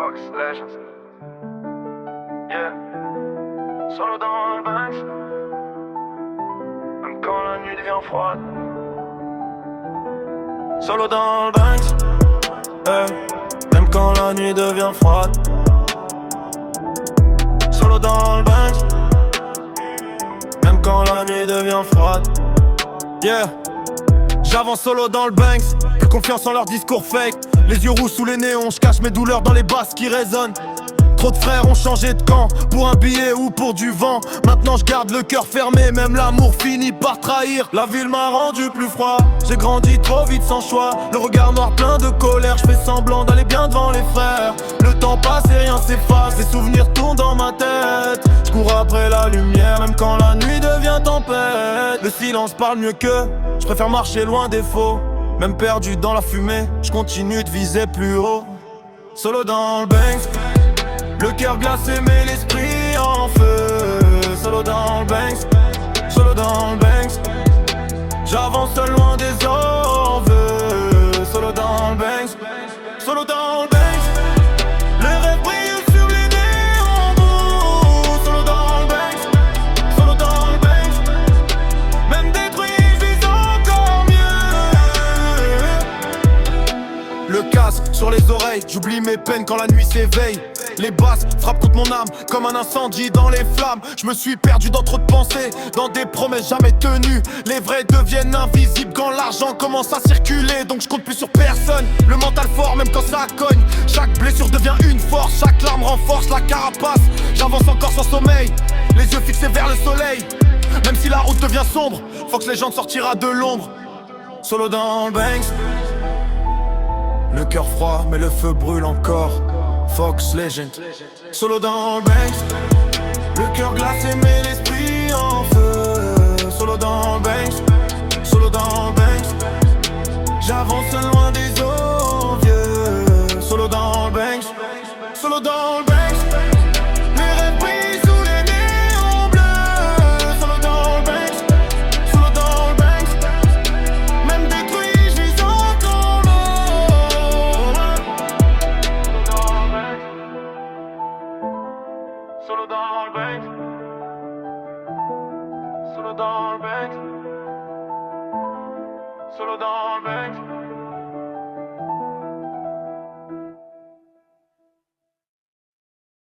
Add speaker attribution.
Speaker 1: Fox Legends. Yeah. Solo dans le Banks. Même quand la nuit devient froide. Solo dans le Banks. Même quand la nuit devient froide. Solo dans le Banks. Même quand la nuit devient froide. Yeah. J'avance solo dans le Banks. Plus confiance en leur discours fake. Les yeux roux sous les néons, je cache mes douleurs dans les basses qui résonnent. Trop de frères ont changé de camp, pour un billet ou pour du vent. Maintenant je garde le cœur fermé, même l'amour finit par trahir. La ville m'a rendu plus froid, j'ai grandi trop vite sans choix. Le regard noir plein de colère, je fais semblant d'aller bien devant les frères. Le temps passe et rien s'efface, les souvenirs tournent dans ma tête. Je cours après la lumière, même quand la nuit devient tempête. Le silence parle mieux que, je préfère marcher loin des faux. Même perdu dans la fumée, je continue de viser plus haut. Solo dans le Banks, le cœur glacé mais l'esprit en feu. Solo dans le Banks, solo dans le Banks. J'avance seul loin des envieux. Solo dans le Banks, solo dans le Banks. Les rêves brillent sur les néons bleus. Solo dans le Banks, solo dans le Banks. Même détruit, je vis encore mieux. Le casque sur les oreilles, j'oublie mes peines quand la nuit s'éveille. Les basses frappent contre mon âme comme un incendie dans les flammes. Je me suis perdu dans trop de pensées, dans des promesses jamais tenues. Les vrais deviennent invisibles quand l'argent commence à circuler. Donc je compte plus sur personne, le mental fort même quand ça cogne. Chaque blessure devient une force, chaque larme renforce la carapace. J'avance encore sans sommeil, les yeux fixés vers le soleil. Même si la route devient sombre, Fox Legends sortira de l'ombre. Solo dans le Banks, le cœur froid mais le feu brûle encore. Fox Legend. Solo dans le Banks, le cœur glacé mais l'esprit en feu. Solo dans le Banks, solo dans le Banks. J'avance loin des envieux. Solo dans le Banks, solo dans le Banks. Mes rêves brillent sous les néons bleus. Solo dans le Banks, solo dans le Banks. Même détruit, je vis encore loin. Solo dans le Banks, solo dans le Banks, solo dans le Banks.